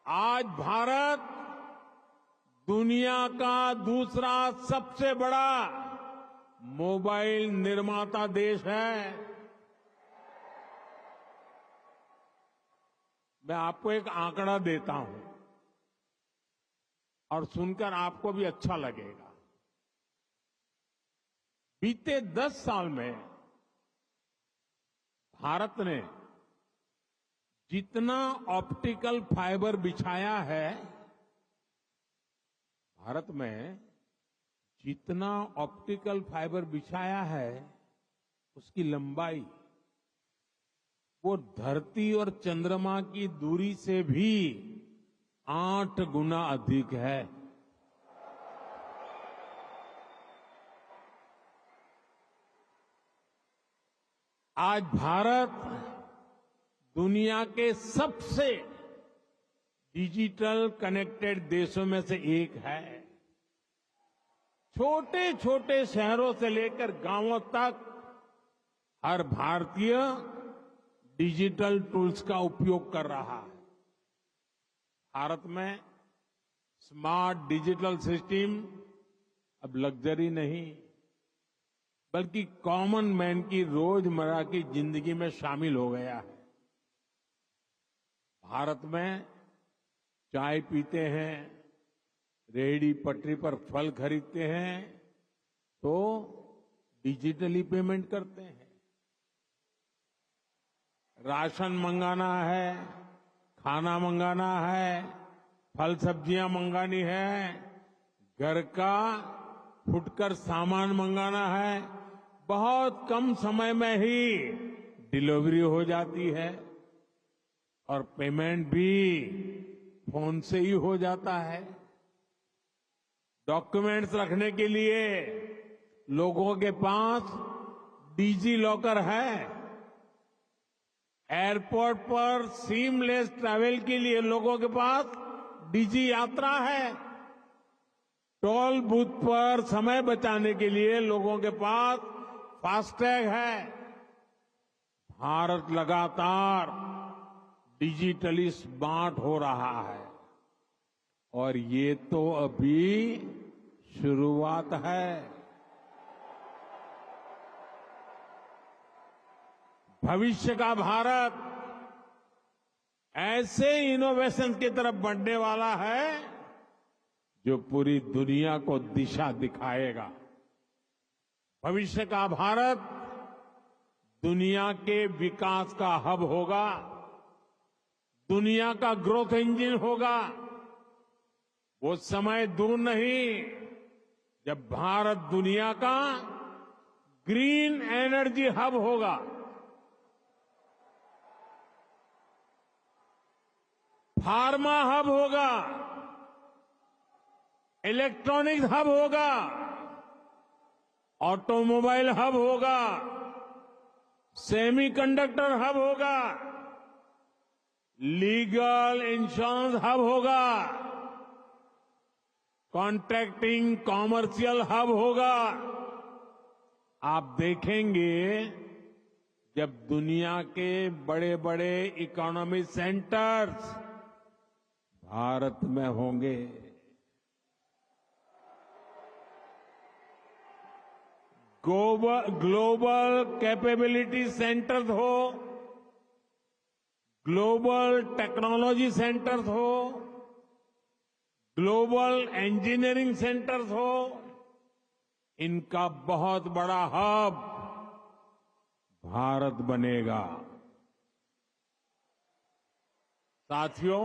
आज भारत दुनिया का दूसरा सबसे बड़ा मोबाइल निर्माता देश है। मैं आपको एक आंकड़ा देता हूं और सुनकर आपको भी अच्छा लगेगा। बीते 10 साल में भारत ने जितना ऑप्टिकल फाइबर बिछाया है, भारत में जितना ऑप्टिकल फाइबर बिछाया है, उसकी लंबाई वो धरती और चंद्रमा की दूरी से भी 8 गुना अधिक है। आज भारत दुनिया के सबसे डिजिटल कनेक्टेड देशों में से एक है। छोटे छोटे शहरों से लेकर गांवों तक हर भारतीय डिजिटल टूल्स का उपयोग कर रहा है। भारत में स्मार्ट डिजिटल सिस्टम अब लग्जरी नहीं, बल्कि कॉमन मैन की रोजमर्रा की जिंदगी में शामिल हो गया है। भारत में चाय पीते हैं, रेहड़ी पटरी पर फल खरीदते हैं तो डिजिटली पेमेंट करते हैं। राशन मंगाना है, खाना मंगाना है, फल सब्जियां मंगानी है, घर का फुटकर सामान मंगाना है, बहुत कम समय में ही डिलीवरी हो जाती है और पेमेंट भी फोन से ही हो जाता है। डॉक्यूमेंट्स रखने के लिए लोगों के पास डिजी लॉकर है। एयरपोर्ट पर सीमलेस ट्रैवल के लिए लोगों के पास डिजी यात्रा है। टोल बूथ पर समय बचाने के लिए लोगों के पास फास्टैग है। भारत लगातार डिजिटली स्मार्ट हो रहा है और ये तो अभी शुरुआत है। भविष्य का भारत ऐसे इनोवेशन की तरफ बढ़ने वाला है जो पूरी दुनिया को दिशा दिखाएगा। भविष्य का भारत दुनिया के विकास का हब होगा, दुनिया का ग्रोथ इंजन होगा। वो समय दूर नहीं जब भारत दुनिया का ग्रीन एनर्जी हब होगा, फार्मा हब होगा, इलेक्ट्रॉनिक्स हब होगा, ऑटोमोबाइल हब होगा, सेमीकंडक्टर हब होगा, लीगल इंश्योरेंस हब होगा, कॉन्ट्रैक्टिंग कॉमर्शियल हब होगा। आप देखेंगे जब दुनिया के बड़े बड़े इकोनॉमी सेंटर्स भारत में होंगे। ग्लोबल कैपेबिलिटी सेंटर्स हो, ग्लोबल टेक्नोलॉजी सेंटर्स हो, ग्लोबल इंजीनियरिंग सेंटर्स हो, इनका बहुत बड़ा हब भारत बनेगा। साथियों,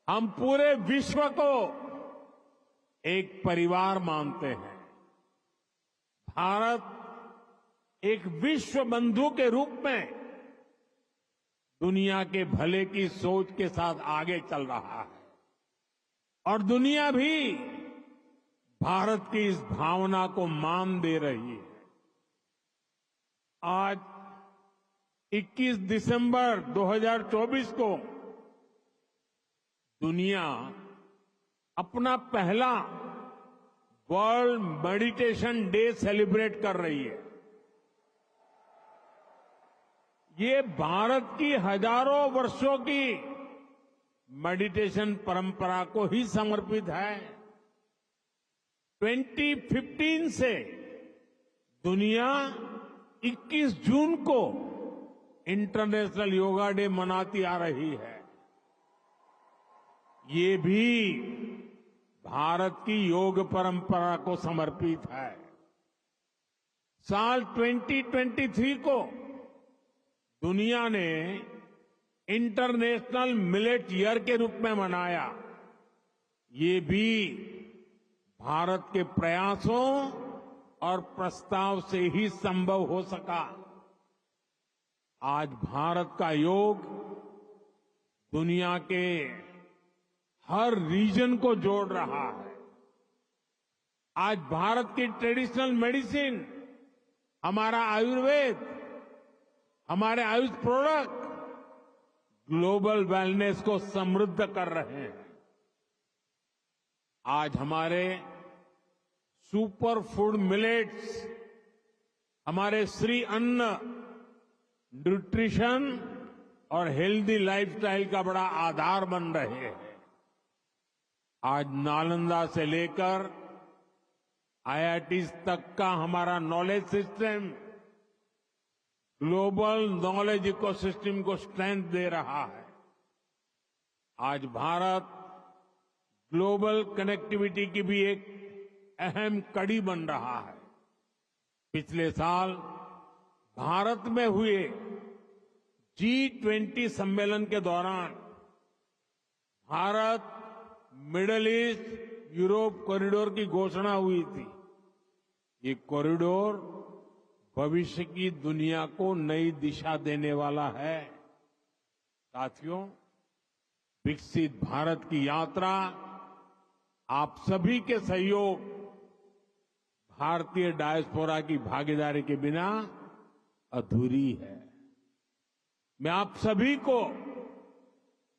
हम पूरे विश्व को एक परिवार मानते हैं। भारत एक विश्व बंधु के रूप में दुनिया के भले की सोच के साथ आगे चल रहा है और दुनिया भी भारत की इस भावना को मान दे रही है। आज 21 दिसंबर 2024 को दुनिया अपना पहला वर्ल्ड मेडिटेशन डे सेलिब्रेट कर रही है। ये भारत की हजारों वर्षों की मेडिटेशन परंपरा को ही समर्पित है। 2015 से दुनिया 21 जून को इंटरनेशनल योगा डे मनाती आ रही है। ये भी भारत की योग परंपरा को समर्पित है। साल 2023 को दुनिया ने इंटरनेशनल मिलेट ईयर के रूप में मनाया। ये भी भारत के प्रयासों और प्रस्ताव से ही संभव हो सका। आज भारत का योग दुनिया के हर रीजन को जोड़ रहा है। आज भारत की ट्रेडिशनल मेडिसिन, हमारा आयुर्वेद, हमारे आयुष प्रोडक्ट ग्लोबल वेलनेस को समृद्ध कर रहे हैं। आज हमारे सुपर फूड मिलेट्स, हमारे श्री अन्न, न्यूट्रिशन और हेल्दी लाइफस्टाइल का बड़ा आधार बन रहे हैं। आज नालंदा से लेकर आईआईटीज तक का हमारा knowledge system global knowledge ecosystem को स्ट्रेंथ दे रहा है। आज भारत ग्लोबल कनेक्टिविटी की भी एक अहम कड़ी बन रहा है। पिछले साल भारत में हुए G20 सम्मेलन के दौरान Bharat middle east Europe corridor की घोषणा हुई थी। ये कॉरिडोर भविष्य की दुनिया को नई दिशा देने वाला है। साथियों, विकसित भारत की यात्रा आप सभी के सहयोग, भारतीय डायस्पोरा की भागीदारी के बिना अधूरी है। मैं आप सभी को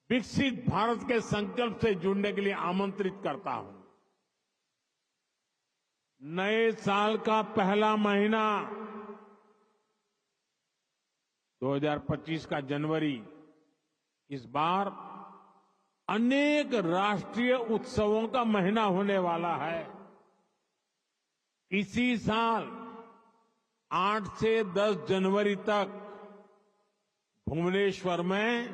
विकसित भारत के संकल्प से जुड़ने के लिए आमंत्रित करता हूं। नए साल का पहला महीना 2025 का जनवरी इस बार अनेक राष्ट्रीय उत्सवों का महीना होने वाला है। इसी साल 8 से 10 जनवरी तक भुवनेश्वर में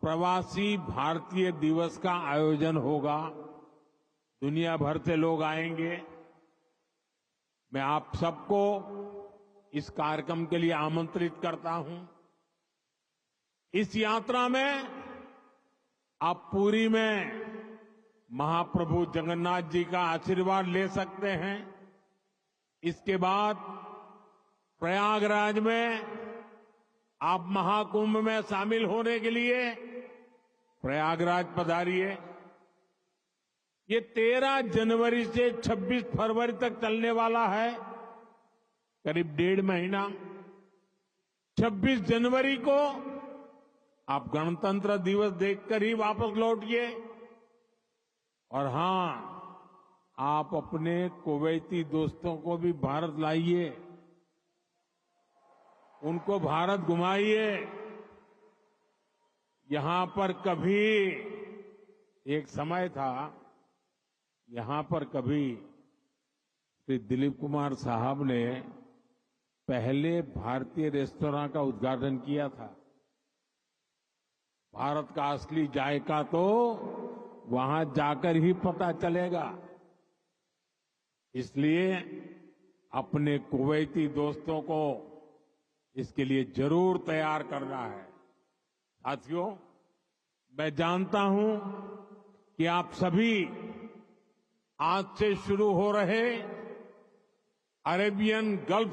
प्रवासी भारतीय दिवस का आयोजन होगा। दुनिया भर से लोग आएंगे। मैं आप सबको इस कार्यक्रम के लिए आमंत्रित करता हूं। इस यात्रा में आप पुरी में महाप्रभु जगन्नाथ जी का आशीर्वाद ले सकते हैं। इसके बाद प्रयागराज में आप महाकुंभ में शामिल होने के लिए प्रयागराज पधारिए। ये 13 जनवरी से 26 फरवरी तक चलने वाला है, करीब 1.5 महीना। 26 जनवरी को आप गणतंत्र दिवस देखकर ही वापस लौटिए। और हां, आप अपने कुवैती दोस्तों को भी भारत लाइए, उनको भारत घुमाइए। यहां पर कभी एक समय था, यहां पर कभी श्री दिलीप कुमार साहब ने पहले भारतीय रेस्तरां का उद्घाटन किया था। भारत का असली जायका तो वहां जाकर ही पता चलेगा। इसलिए अपने कुवैती दोस्तों को इसके लिए जरूर तैयार करना है। साथियों, मैं जानता हूं कि आप सभी आज से शुरू हो रहे अरेबियन गल्फ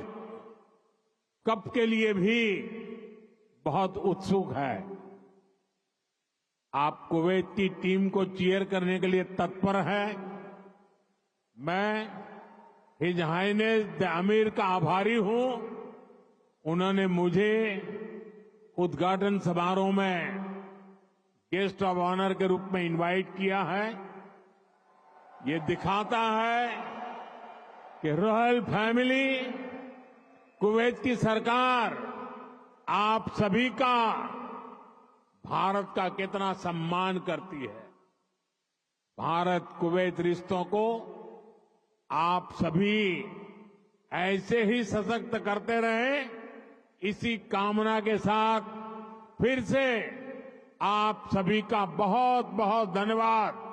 कप के लिए भी बहुत उत्सुक है। आप कुवैत की टीम को चीयर करने के लिए तत्पर हैं। मैं हिज हाइनेस द अमीर का आभारी हूं। उन्होंने मुझे उद्घाटन समारोह में गेस्ट ऑफ ऑनर के रूप में इनवाइट किया है। ये दिखाता है कि रॉयल फैमिली, कुवैत की सरकार आप सभी का भारत का कितना सम्मान करती है। भारत कुवैत रिश्तों को आप सभी ऐसे ही सशक्त करते रहें, इसी कामना के साथ फिर से आप सभी का बहुत बहुत धन्यवाद।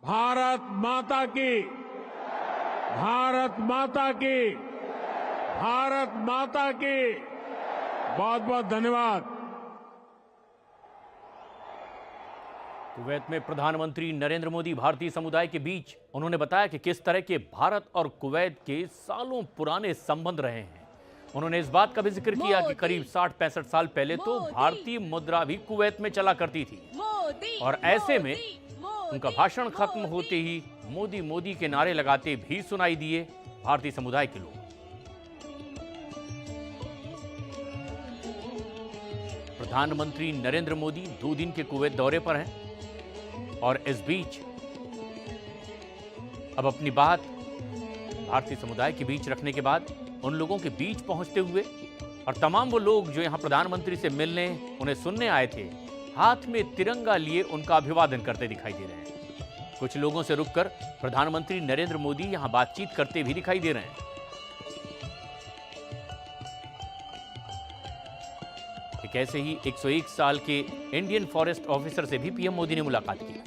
भारत माता की, भारत माता की, भारत माता की, बहुत बहुत धन्यवाद। कुवैत में प्रधानमंत्री नरेंद्र मोदी भारतीय समुदाय के बीच उन्होंने बताया कि किस तरह के भारत और कुवैत के सालों पुराने संबंध रहे हैं। उन्होंने इस बात का भी जिक्र किया कि करीब 60-65 साल पहले तो भारतीय मुद्रा भी कुवैत में चला करती थी और ऐसे में उनका भाषण खत्म होते ही मोदी मोदी के नारे लगाते भी सुनाई दिए भारतीय समुदाय के लोग। प्रधानमंत्री नरेंद्र मोदी 2 दिन के कुवैत दौरे पर हैं और इस बीच अब अपनी बात भारतीय समुदाय के बीच रखने के बाद उन लोगों के बीच पहुंचते हुए और तमाम वो लोग जो यहां प्रधानमंत्री से मिलने उन्हें सुनने आए थे, हाथ में तिरंगा लिए उनका अभिवादन करते दिखाई दे रहे हैं। कुछ लोगों से रुककर प्रधानमंत्री नरेंद्र मोदी यहां बातचीत करते भी दिखाई दे रहे हैं। एक ऐसे ही 101 साल के इंडियन फॉरेस्ट ऑफिसर से भी पीएम मोदी ने मुलाकात की।